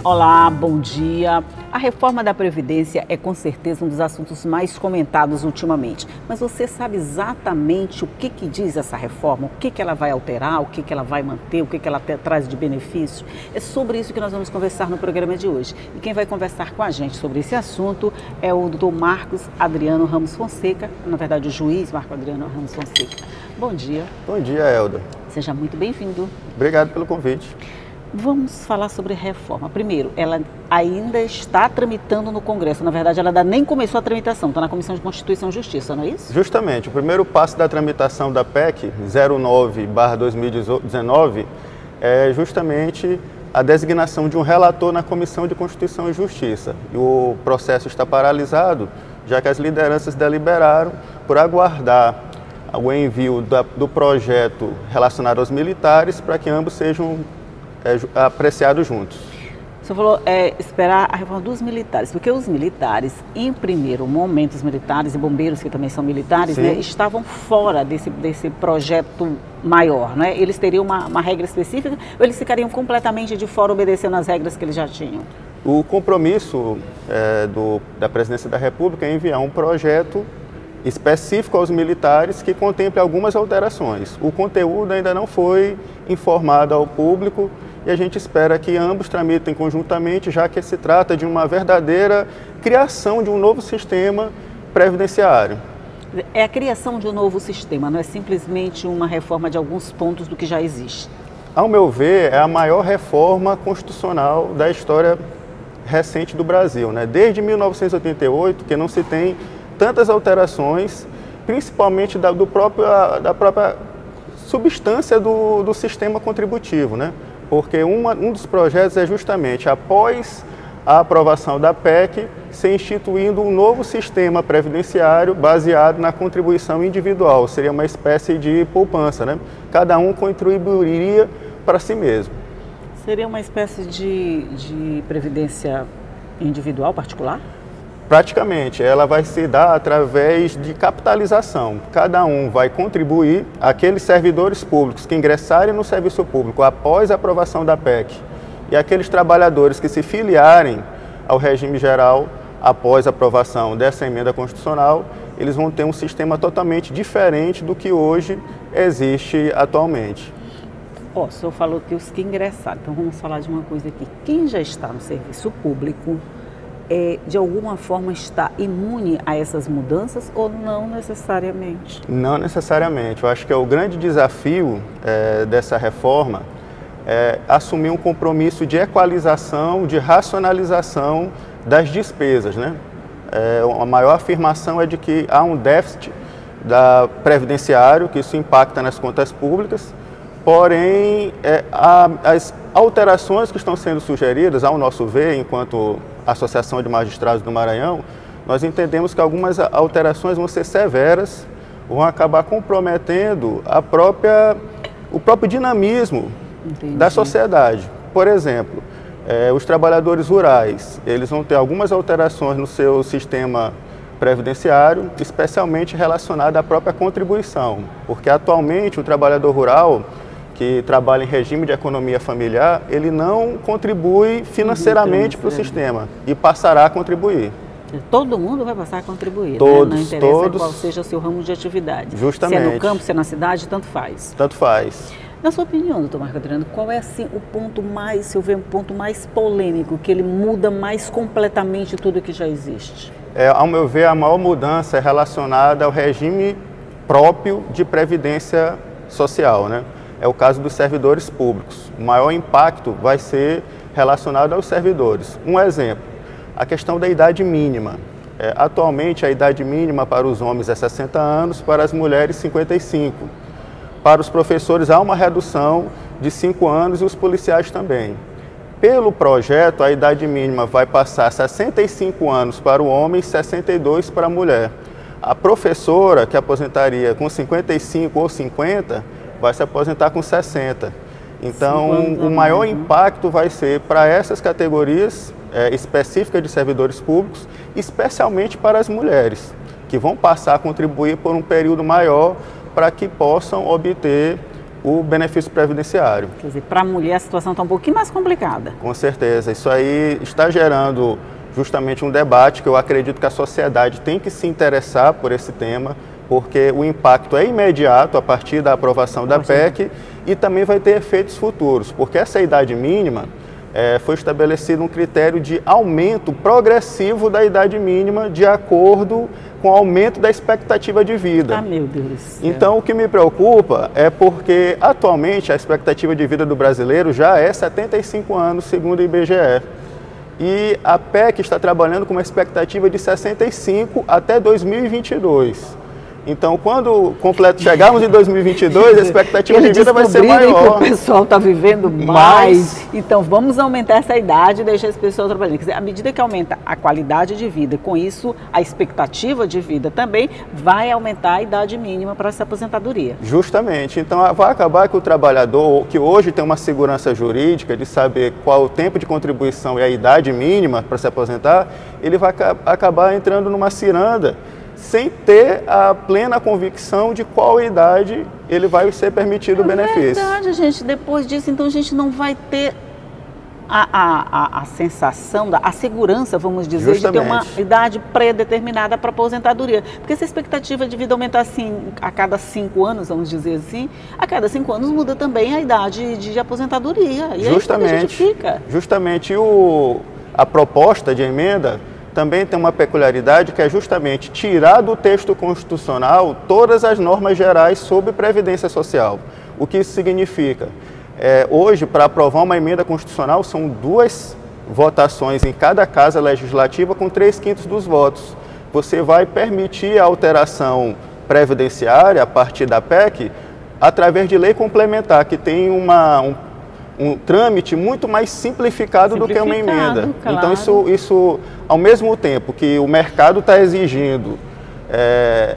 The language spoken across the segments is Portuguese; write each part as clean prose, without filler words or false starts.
Olá, bom dia. A reforma da Previdência é com certeza um dos assuntos mais comentados ultimamente. Mas você sabe exatamente o que diz essa reforma? O que ela vai alterar? O que ela vai manter? O que ela traz de benefício? É sobre isso que nós vamos conversar no programa de hoje. E quem vai conversar com a gente sobre esse assunto é o Dr. Marcos Adriano Ramos Fonseca, na verdade o juiz Marcos Adriano Ramos Fonseca. Bom dia. Bom dia, Elda. Seja muito bem-vindo. Obrigado pelo convite. Vamos falar sobre reforma. Primeiro, ela ainda está tramitando no Congresso. Na verdade, ela ainda nem começou a tramitação. Está na Comissão de Constituição e Justiça, não é isso? Justamente. O primeiro passo da tramitação da PEC 09/2019 é justamente a designação de um relator na Comissão de Constituição e Justiça. E o processo está paralisado, já que as lideranças deliberaram por aguardar o envio do projeto relacionado aos militares para que ambos sejam apreciados juntos. Você falou esperar a reforma dos militares, porque os militares, em primeiro momento, os militares e bombeiros, que também são militares, né, estavam fora desse projeto maior, né? Eles teriam uma regra específica ou eles ficariam completamente de fora, obedecendo às regras que eles já tinham? O compromisso da Presidência da República é enviar um projeto específico aos militares que contemple algumas alterações. O conteúdo ainda não foi informado ao público e a gente espera que ambos tramitem conjuntamente, já que se trata de uma verdadeira criação de um novo sistema previdenciário. É a criação de um novo sistema, não é simplesmente uma reforma de alguns pontos do que já existe? Ao meu ver, é a maior reforma constitucional da história recente do Brasil, né? Desde 1988, que não se tem tantas alterações, principalmente da própria substância do sistema contributivo, né? Porque um dos projetos é justamente, após a aprovação da PEC, ser instituindo um novo sistema previdenciário baseado na contribuição individual. Seria uma espécie de poupança, né? Cada um contribuiria para si mesmo. Seria uma espécie de previdência individual, particular? Praticamente, ela vai se dar através de capitalização. Cada um vai contribuir, aqueles servidores públicos que ingressarem no serviço público após a aprovação da PEC e aqueles trabalhadores que se filiarem ao regime geral após a aprovação dessa emenda constitucional, eles vão ter um sistema totalmente diferente do que hoje existe atualmente. O senhor falou que os que ingressaram, então vamos falar de uma coisa aqui. Quem já está no serviço público, de alguma forma está imune a essas mudanças ou não necessariamente? Não necessariamente. Eu acho que o grande desafio dessa reforma é assumir um compromisso de equalização, de racionalização das despesas, né? A maior afirmação é de que há um déficit previdenciário, que isso impacta nas contas públicas, porém as alterações que estão sendo sugeridas, ao nosso ver, enquanto Associação de Magistrados do Maranhão, nós entendemos que algumas alterações vão ser severas, vão acabar comprometendo o próprio dinamismo da sociedade. Por exemplo, os trabalhadores rurais, eles vão ter algumas alterações no seu sistema previdenciário, especialmente relacionado à própria contribuição, porque atualmente o trabalhador rural que trabalha em regime de economia familiar, ele não contribui financeiramente para o sistema e passará a contribuir. Todo mundo vai passar a contribuir, todos, né? Não interessa qual seja o seu ramo de atividade. Justamente. Se é no campo, se é na cidade, tanto faz. Tanto faz. Na sua opinião, doutor Marcos Adriano, qual é assim, o ponto mais, se houver um ponto mais polêmico, que ele muda mais completamente tudo que já existe? Ao meu ver, a maior mudança é relacionada ao regime próprio de previdência social, né? É o caso dos servidores públicos. O maior impacto vai ser relacionado aos servidores. Um exemplo, a questão da idade mínima. Atualmente, a idade mínima para os homens é 60 anos, para as mulheres 55. Para os professores, há uma redução de 5 anos e os policiais também. Pelo projeto, a idade mínima vai passar 65 anos para o homem e 62 para a mulher. A professora, que aposentaria com 55 ou 50, vai se aposentar com 60. Então, o maior impacto vai ser para essas categorias específicas de servidores públicos, especialmente para as mulheres, que vão passar a contribuir por um período maior para que possam obter o benefício previdenciário. Quer dizer, para a mulher a situação está um pouquinho mais complicada. Com certeza. Isso aí está gerando justamente um debate que eu acredito que a sociedade tem que se interessar por esse tema, porque o impacto é imediato a partir da aprovação da PEC e também vai ter efeitos futuros, porque essa idade mínima foi estabelecido um critério de aumento progressivo da idade mínima de acordo com o aumento da expectativa de vida. Ah, meu Deus do céu. Então, o que me preocupa é porque, atualmente, a expectativa de vida do brasileiro já é 75 anos, segundo o IBGE. E a PEC está trabalhando com uma expectativa de 65 até 2022. Então, quando chegarmos em 2022, a expectativa de vida vai ser maior. Que o pessoal está vivendo mais. Então, vamos aumentar essa idade e deixar esse pessoal trabalhando. Quer dizer, à medida que aumenta a qualidade de vida, com isso, a expectativa de vida também vai aumentar a idade mínima para essa aposentadoria. Justamente. Então, vai acabar que o trabalhador, que hoje tem uma segurança jurídica de saber qual o tempo de contribuição e a idade mínima para se aposentar, ele vai acabar entrando numa ciranda sem ter a plena convicção de qual idade ele vai ser permitido o benefício. É verdade, gente. Depois disso, então, a gente não vai ter a sensação, a segurança, vamos dizer, Justamente. de ter uma idade pré-determinada para aposentadoria. Porque se a expectativa de vida aumentar assim a cada 5 anos, vamos dizer assim, a cada 5 anos muda também a idade de aposentadoria. E Justamente. Aí a gente fica. Justamente. A proposta de emenda também tem uma peculiaridade que é justamente tirar do texto constitucional todas as normas gerais sobre previdência social. O que isso significa? Hoje, para aprovar uma emenda constitucional, são 2 votações em cada casa legislativa com 3/5 dos votos. Você vai permitir a alteração previdenciária a partir da PEC através de lei complementar, que tem um trâmite muito mais simplificado do que uma emenda. Claro. Então, isso, ao mesmo tempo que o mercado está exigindo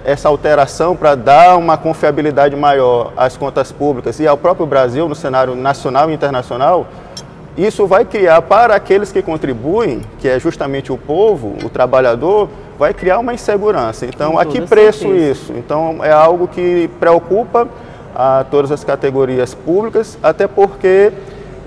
essa alteração para dar uma confiabilidade maior às contas públicas e ao próprio Brasil no cenário nacional e internacional, isso vai criar para aqueles que contribuem, que é justamente o povo, o trabalhador, vai criar uma insegurança. Então, a que preço isso? Então, é algo que preocupa a todas as categorias públicas, até porque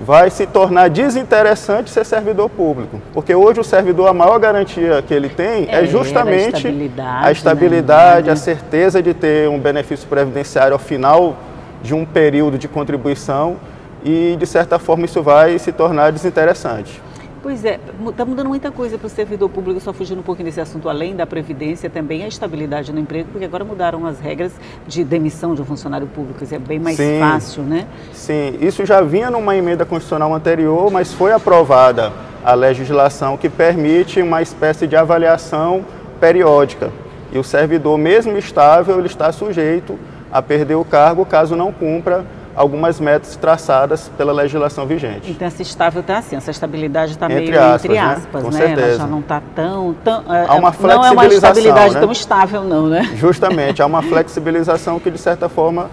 vai se tornar desinteressante ser servidor público. Porque hoje o servidor, a maior garantia que ele tem é justamente a estabilidade, a certeza de ter um benefício previdenciário ao final de um período de contribuição e, de certa forma, isso vai se tornar desinteressante. Pois é, está mudando muita coisa para o servidor público, só fugindo um pouquinho desse assunto, além da previdência, também a estabilidade no emprego, porque agora mudaram as regras de demissão de um funcionário público, é bem mais fácil, né? Sim, isso já vinha numa emenda constitucional anterior, mas foi aprovada a legislação que permite uma espécie de avaliação periódica. E o servidor, mesmo estável, ele está sujeito a perder o cargo caso não cumpra algumas metas traçadas pela legislação vigente. Então, essa estável está assim, essa estabilidade está meio aspas, entre aspas, né? Com né? certeza. Ela já não está tão há uma flexibilização, não é uma estabilidade, né? Tão estável, não, né? Justamente, há uma flexibilização que, de certa forma,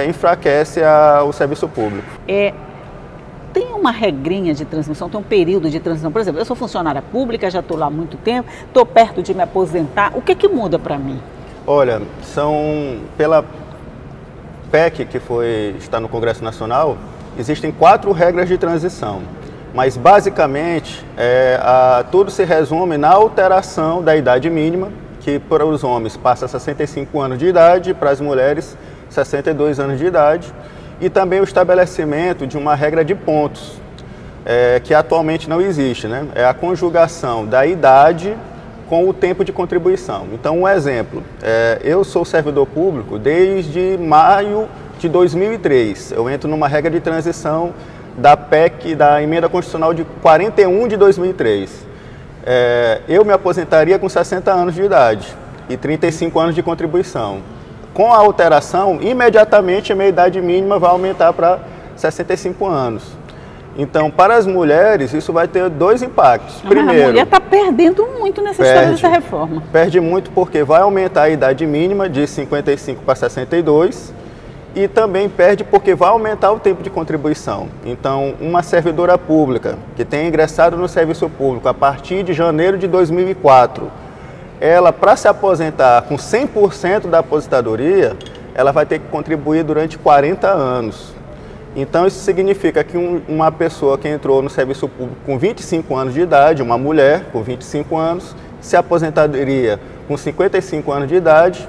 enfraquece o serviço público. Tem uma regrinha de transição, tem um período de transição. Por exemplo, eu sou funcionária pública, já estou lá há muito tempo, estou perto de me aposentar. O que muda para mim? Olha, pela PEC que está no Congresso Nacional, existem 4 regras de transição, mas basicamente tudo se resume na alteração da idade mínima, que para os homens passa a 65 anos de idade, para as mulheres 62 anos de idade, e também o estabelecimento de uma regra de pontos, que atualmente não existe, né? É a conjugação da idade com o tempo de contribuição. Então, um exemplo, eu sou servidor público desde maio de 2003. Eu entro numa regra de transição da PEC, da Emenda Constitucional de 41 de 2003. Eu me aposentaria com 60 anos de idade e 35 anos de contribuição. Com a alteração, imediatamente a minha idade mínima vai aumentar para 65 anos. Então, para as mulheres, isso vai ter 2 impactos. Primeiro, a mulher está perdendo muito nessa história dessa reforma. Perde muito porque vai aumentar a idade mínima de 55 para 62 e também perde porque vai aumentar o tempo de contribuição. Então, uma servidora pública que tenha ingressado no serviço público a partir de janeiro de 2004, ela, para se aposentar com 100% da aposentadoria, ela vai ter que contribuir durante 40 anos. Então isso significa que uma pessoa que entrou no serviço público com 25 anos de idade, uma mulher com 25 anos, se aposentadoria com 55 anos de idade,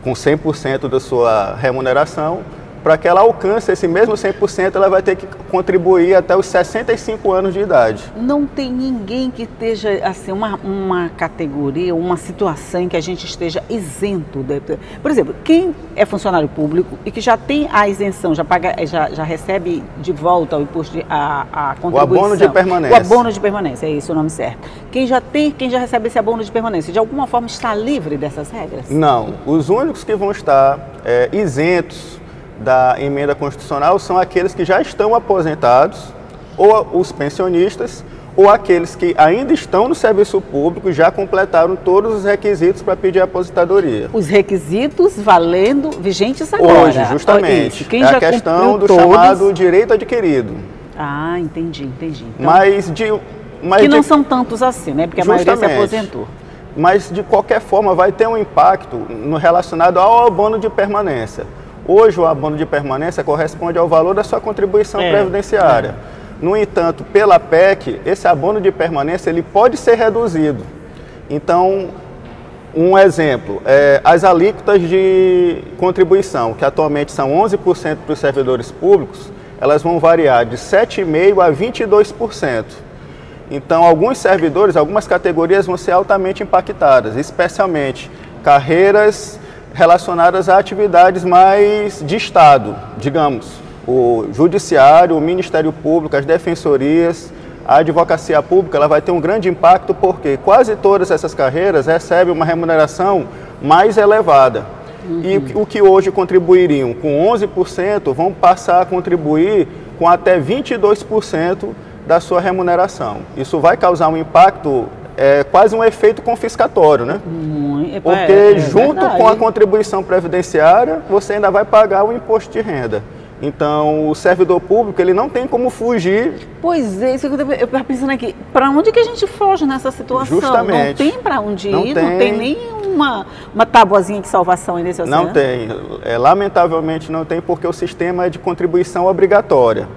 com 100% da sua remuneração. Para que ela alcance esse mesmo 100%, ela vai ter que contribuir até os 65 anos de idade. Não tem ninguém que esteja, assim, uma categoria, uma situação em que a gente esteja isento. Por exemplo, quem é funcionário público e que já tem a isenção, já recebe de volta o imposto, a contribuição. O abono de permanência. O abono de permanência, é isso o nome certo. Quem já recebe esse abono de permanência, de alguma forma está livre dessas regras? Não. Os únicos que vão estar isentos da emenda constitucional são aqueles que já estão aposentados, ou os pensionistas, ou aqueles que ainda estão no serviço público e já completaram todos os requisitos para pedir aposentadoria. Os requisitos vigentes agora. Hoje, justamente. Quem é já a questão do todos... chamado direito adquirido. Ah, entendi. Então, que não são tantos assim, né? Porque a maioria se aposentou. Mas, de qualquer forma, vai ter um impacto relacionado ao abono de permanência. Hoje, o abono de permanência corresponde ao valor da sua contribuição previdenciária. No entanto, pela PEC, esse abono de permanência ele pode ser reduzido. Então, um exemplo, as alíquotas de contribuição, que atualmente são 11% para os servidores públicos, elas vão variar de 7,5% a 22%. Então, alguns servidores, algumas categorias vão ser altamente impactadas, especialmente carreiras relacionadas a atividades mais de Estado, digamos, o Judiciário, o Ministério Público, as defensorias, a advocacia pública, ela vai ter um grande impacto porque quase todas essas carreiras recebem uma remuneração mais elevada. E o que hoje contribuiriam com 11% vão passar a contribuir com até 22% da sua remuneração. Isso vai causar um impacto, quase um efeito confiscatório, né? Porque junto com a contribuição previdenciária, você ainda vai pagar o imposto de renda. Então, o servidor público, ele não tem como fugir. Pois é, isso que eu estava pensando aqui. Para onde que a gente foge nessa situação? Justamente. Não tem para onde ir, não tem nem uma tabuazinha de salvação aí nesse oceano? Não tem. Lamentavelmente não tem, porque o sistema é de contribuição obrigatória.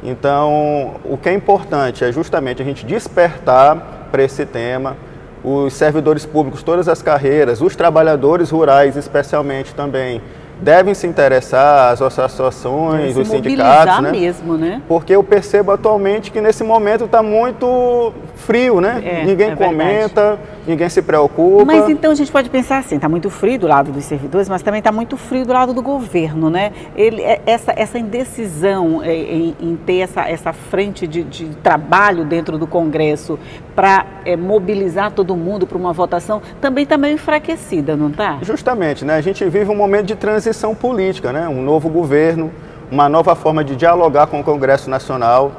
Então, o que é importante é justamente a gente despertar para esse tema, os servidores públicos, todas as carreiras, os trabalhadores rurais especialmente também, devem se interessar, as associações, os sindicatos, né? Mesmo, né? Porque eu percebo atualmente que nesse momento está muito frio, né? Ninguém comenta, ninguém se preocupa. Mas então a gente pode pensar assim, está muito frio do lado dos servidores, mas também está muito frio do lado do governo, né? Essa indecisão em ter essa frente de trabalho dentro do Congresso para mobilizar todo mundo para uma votação, também está meio enfraquecida, não está? Justamente, né? A gente vive um momento de transição política, né? Um novo governo, uma nova forma de dialogar com o Congresso Nacional.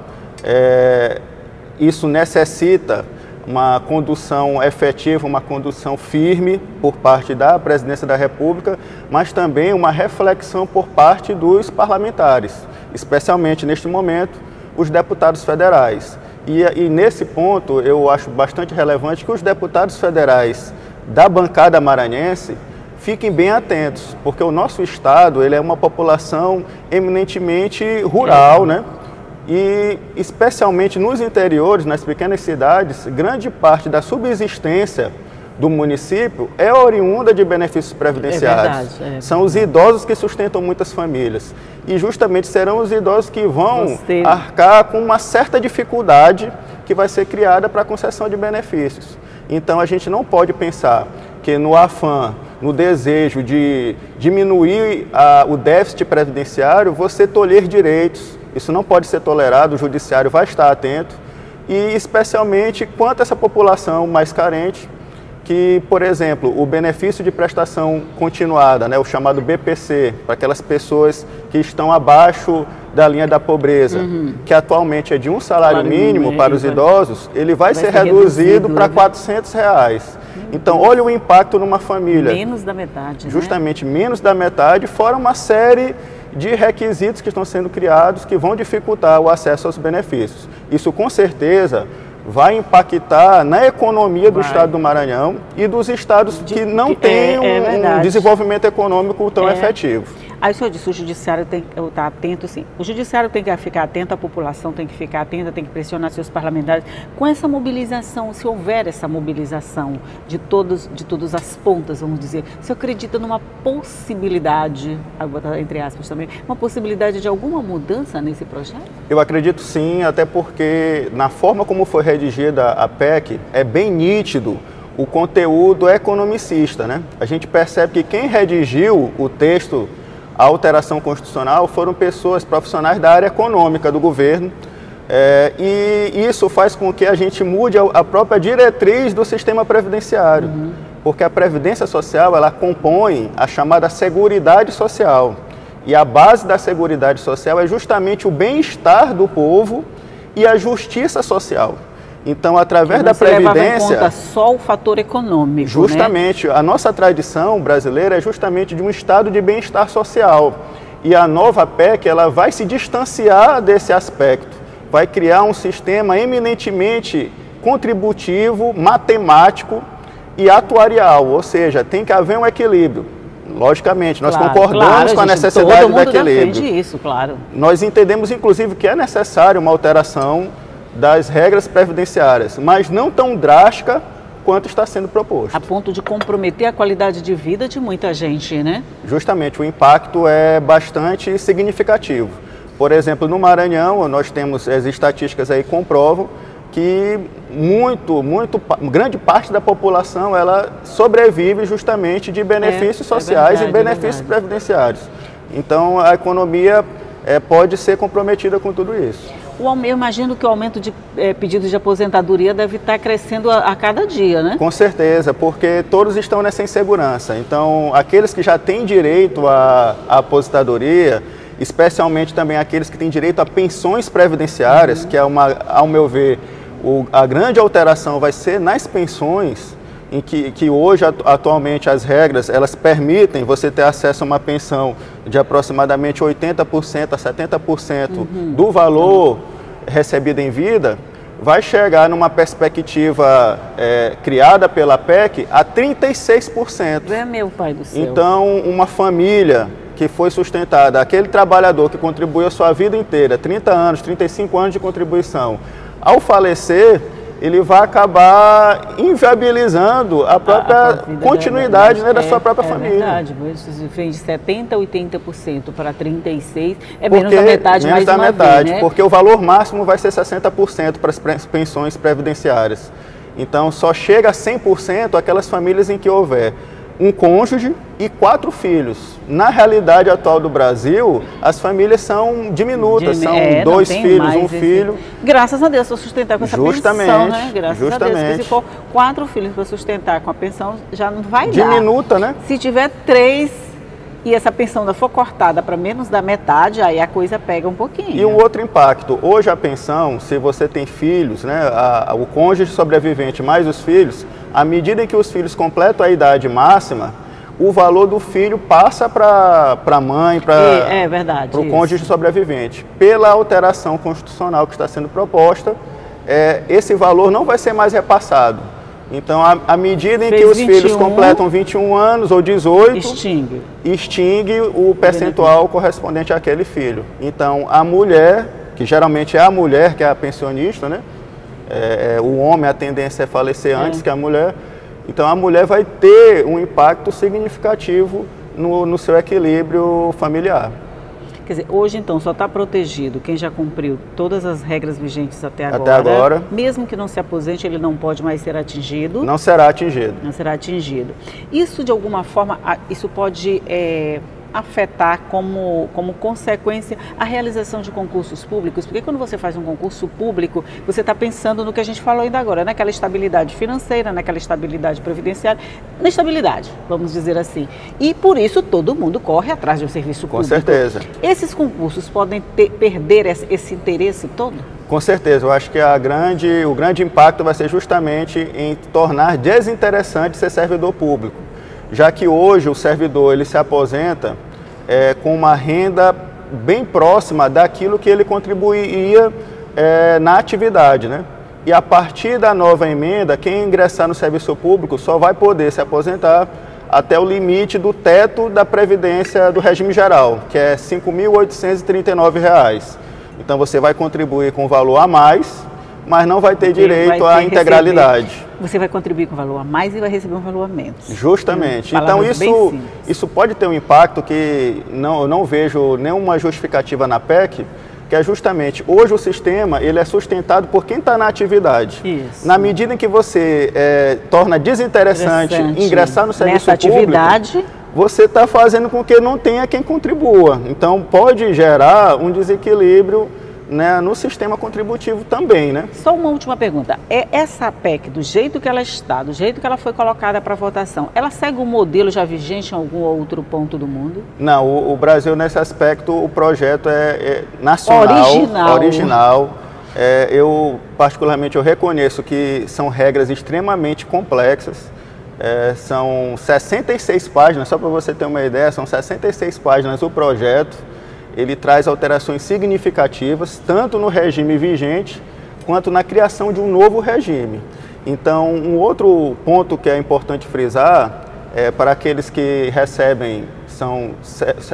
Isso necessita uma condução efetiva, uma condução firme por parte da Presidência da República, mas também uma reflexão por parte dos parlamentares, especialmente neste momento os deputados federais. E nesse ponto eu acho bastante relevante que os deputados federais da bancada maranhense fiquem bem atentos, porque o nosso estado ele é uma população eminentemente rural, né? E especialmente nos interiores, nas pequenas cidades, grande parte da subsistência do município é oriunda de benefícios previdenciários. São os idosos que sustentam muitas famílias. E justamente serão os idosos que vão arcar com uma certa dificuldade que vai ser criada para a concessão de benefícios. Então a gente não pode pensar que no afã, no desejo de diminuir o déficit previdenciário, você tolher direitos. Isso não pode ser tolerado, o judiciário vai estar atento. E especialmente quanto a essa população mais carente, que, por exemplo, o benefício de prestação continuada, né, o chamado BPC, para aquelas pessoas que estão abaixo da linha da pobreza, que atualmente é de um salário mínimo para os idosos, ele vai ser reduzido para R$400. Então, olha o impacto numa família. Menos da metade, justamente, né? Menos da metade, fora uma série de requisitos que estão sendo criados que vão dificultar o acesso aos benefícios. Isso, com certeza, vai impactar na economia do estado do Maranhão e dos estados que não têm um desenvolvimento econômico tão efetivo. Aí o senhor disse, o judiciário tem que estar atento, sim. O judiciário tem que ficar atento, a população tem que ficar atenta, tem que pressionar seus parlamentares. Com essa mobilização, se houver essa mobilização de todas as pontas, vamos dizer, o senhor acredita numa possibilidade, vou botar entre aspas também, uma possibilidade de alguma mudança nesse projeto? Eu acredito sim, até porque na forma como foi redigida a PEC, é bem nítido o conteúdo economicista, né? A gente percebe que quem redigiu o texto, a alteração constitucional, foram pessoas profissionais da área econômica do governo, e isso faz com que a gente mude a própria diretriz do sistema previdenciário, porque a previdência social, ela compõe a chamada seguridade social, e a base da seguridade social é justamente o bem-estar do povo e a justiça social. Então, através da Previdência... Não se levava em conta só o fator econômico, justamente, né? A nossa tradição brasileira é justamente de um estado de bem-estar social. E a nova PEC, ela vai se distanciar desse aspecto. Vai criar um sistema eminentemente contributivo, matemático e atuarial. Ou seja, tem que haver um equilíbrio. Logicamente, nós concordamos com a necessidade do equilíbrio. Defende isso, claro. Nós entendemos, inclusive, que é necessário uma alteração das regras previdenciárias, mas não tão drástica quanto está sendo proposto. A ponto de comprometer a qualidade de vida de muita gente, né? Justamente, o impacto é bastante significativo. Por exemplo, no Maranhão, nós temos, as estatísticas aí comprovam que grande parte da população, ela sobrevive justamente de benefícios sociais e benefícios previdenciários. Então, a economia pode ser comprometida com tudo isso. Eu imagino que o aumento de pedidos de aposentadoria deve estar crescendo a cada dia, né? Com certeza, porque todos estão nessa insegurança. Então, aqueles que já têm direito à aposentadoria, especialmente também aqueles que têm direito a pensões previdenciárias, que é ao meu ver, a grande alteração vai ser nas pensões, em que hoje, atualmente, as regras, elas permitem você ter acesso a uma pensão de aproximadamente 80% a 70% do valor recebido em vida, vai chegar numa perspectiva criada pela PEC a 36%. É, meu pai do céu. Então, uma família que foi sustentada, aquele trabalhador que contribuiu a sua vida inteira, 30 anos, 35 anos de contribuição, ao falecer, ele vai acabar inviabilizando a própria continuidade da sua própria família. É verdade, você fez de 70% a 80% para 36%, menos da metade, mais uma vez, né? Porque o valor máximo vai ser 60% para as pensões previdenciárias. Então, só chega a 100% aquelas famílias em que houver um cônjuge e 4 filhos. Na realidade atual do Brasil, as famílias são diminutas, são 2 filhos, um filho. Graças a Deus, para sustentar com essa pensão, né? Graças a Deus, porque se for 4 filhos para sustentar com a pensão, já não vai dar. Diminuta, né? Se tiver 3 e essa pensão ainda for cortada para menos da metade, aí a coisa pega um pouquinho. E um outro impacto, hoje a pensão, se você tem filhos, né, o cônjuge sobrevivente mais os filhos, à medida em que os filhos completam a idade máxima, o valor do filho passa para a mãe, para o cônjuge sobrevivente. Pela alteração constitucional que está sendo proposta, esse valor não vai ser mais repassado. Então, à medida em que os filhos completam 21 anos ou 18, extingue o percentual correspondente àquele filho. Então, a mulher, que geralmente é a mulher que é a pensionista, né? O homem, a tendência é falecer antes que a mulher. Então, a mulher vai ter um impacto significativo no seu equilíbrio familiar. Quer dizer, hoje então só está protegido quem já cumpriu todas as regras vigentes até agora. Mesmo que não se aposente, ele não pode mais ser atingido. Não será atingido. Não será atingido. Isso, de alguma forma, isso pode afetar como consequência a realização de concursos públicos, porque quando você faz um concurso público, você está pensando no que a gente falou ainda agora, naquela estabilidade financeira, naquela estabilidade previdenciária, na estabilidade, vamos dizer assim. E por isso todo mundo corre atrás de um serviço público. Com certeza. Esses concursos podem perder esse interesse todo? Com certeza, eu acho que o grande impacto vai ser justamente em tornar desinteressante ser servidor público. Já que hoje o servidor ele se aposenta com uma renda bem próxima daquilo que ele contribuía na atividade, né? e a partir da nova emenda, quem ingressar no serviço público só vai poder se aposentar até o limite do teto da Previdência do regime geral, que é R$ 5.839. Então você vai contribuir com valor a mais, mas não vai ter direito à integralidade. Você vai contribuir com valor a mais e vai receber um valor a menos. Justamente. Então isso pode ter um impacto que eu não vejo nenhuma justificativa na PEC, que é justamente, hoje o sistema ele é sustentado por quem está na atividade. Isso. Na medida em que você torna desinteressante ingressar no serviço público, você está fazendo com que não tenha quem contribua. Então pode gerar um desequilíbrio, né, no sistema contributivo também, né? Só uma última pergunta. Essa PEC, do jeito que ela está, do jeito que ela foi colocada para votação, ela segue um modelo já vigente em algum outro ponto do mundo? Não, o Brasil, nesse aspecto, o projeto é nacional, original. Eu, particularmente, eu reconheço que são regras extremamente complexas. São 66 páginas, só para você ter uma ideia, são 66 páginas o projeto. Ele traz alterações significativas, tanto no regime vigente, quanto na criação de um novo regime. Então, um outro ponto que é importante frisar, para aqueles que recebem, são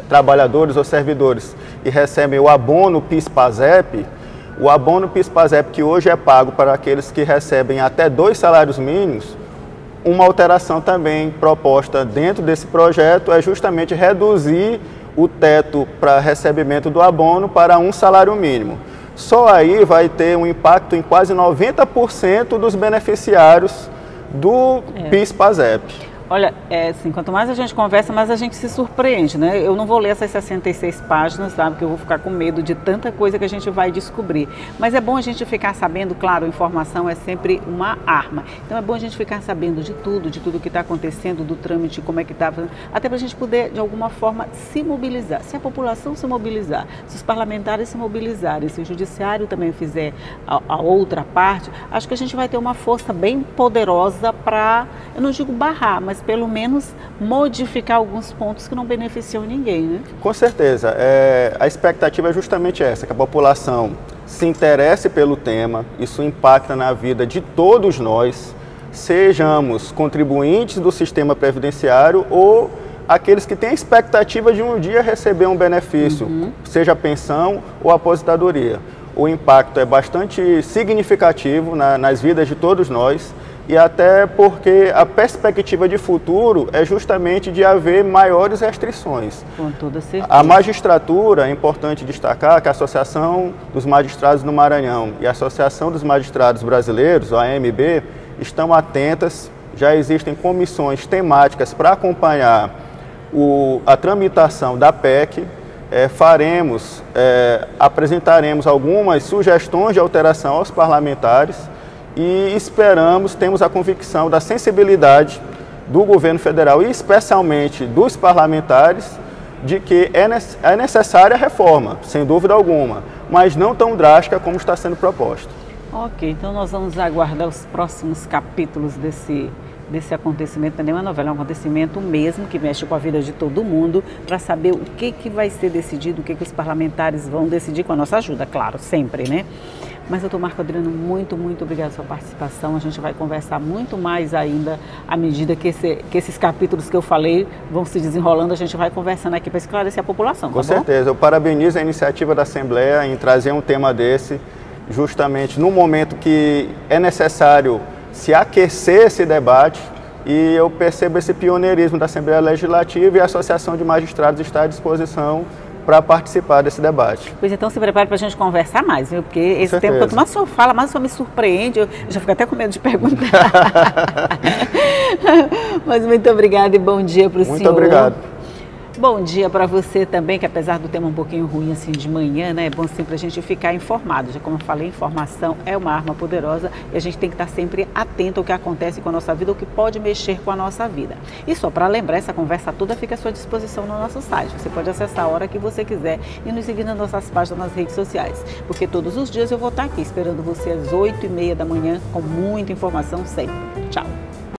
trabalhadores ou servidores, e recebem o abono PIS/PASEP, o abono PIS/PASEP que hoje é pago para aqueles que recebem até 2 salários mínimos, uma alteração também proposta dentro desse projeto é justamente reduzir o teto para recebimento do abono para 1 salário mínimo. Só aí vai ter um impacto em quase 90% dos beneficiários do PIS/PASEP. Olha, assim, quanto mais a gente conversa, mais a gente se surpreende, né? Eu não vou ler essas 66 páginas, sabe? Porque eu vou ficar com medo de tanta coisa que a gente vai descobrir. Mas é bom a gente ficar sabendo, claro, informação é sempre uma arma. Então é bom a gente ficar sabendo de tudo que está acontecendo, do trâmite, como é que está, até para a gente poder, de alguma forma, se mobilizar. Se a população se mobilizar, se os parlamentares se mobilizarem, se o judiciário também fizer a outra parte, acho que a gente vai ter uma força bem poderosa para, eu não digo barrar, mas pelo menos modificar alguns pontos que não beneficiam ninguém, né? Com certeza. A expectativa é justamente essa, que a população se interesse pelo tema, isso impacta na vida de todos nós, sejamos contribuintes do sistema previdenciário ou aqueles que têm a expectativa de um dia receber um benefício, seja pensão ou aposentadoria. O impacto é bastante significativo nas vidas de todos nós, e até porque a perspectiva de futuro é justamente de haver maiores restrições. Com toda certeza. A magistratura, é importante destacar que a Associação dos Magistrados do Maranhão e a Associação dos Magistrados Brasileiros, a AMB, estão atentas, já existem comissões temáticas para acompanhar a tramitação da PEC, apresentaremos algumas sugestões de alteração aos parlamentares, e temos a convicção da sensibilidade do governo federal e especialmente dos parlamentares de que é necessária a reforma, sem dúvida alguma, mas não tão drástica como está sendo proposta. Ok, então nós vamos aguardar os próximos capítulos desse acontecimento, não é uma novela, é um acontecimento mesmo que mexe com a vida de todo mundo, para saber o que vai ser decidido, o que os parlamentares vão decidir com a nossa ajuda, claro, sempre, né? Mas, doutor Marco Adriano, muito obrigado pela sua participação. A gente vai conversar muito mais ainda à medida que esses capítulos que eu falei vão se desenrolando. A gente vai conversando aqui para esclarecer a população, Com certeza. Eu parabenizo a iniciativa da Assembleia em trazer um tema desse, justamente no momento que é necessário se aquecer esse debate, e eu percebo esse pioneirismo da Assembleia Legislativa, e a Associação de Magistrados está à disposição para participar desse debate. Pois então se prepare para a gente conversar mais, viu? Porque esse tempo, quanto mais o senhor fala, mais o senhor me surpreende, eu já fico até com medo de perguntar. Mas muito obrigada e bom dia para o senhor. Muito obrigado. Bom dia para você também, que apesar do tema um pouquinho ruim assim de manhã, né, é bom sempre a gente ficar informado. Já como eu falei, informação é uma arma poderosa e a gente tem que estar sempre atento ao que acontece com a nossa vida, o que pode mexer com a nossa vida. E só para lembrar, essa conversa toda fica à sua disposição no nosso site. Você pode acessar a hora que você quiser e nos seguir nas nossas páginas nas redes sociais, porque todos os dias eu vou estar aqui esperando você às 8h30 da manhã com muita informação sempre. Tchau!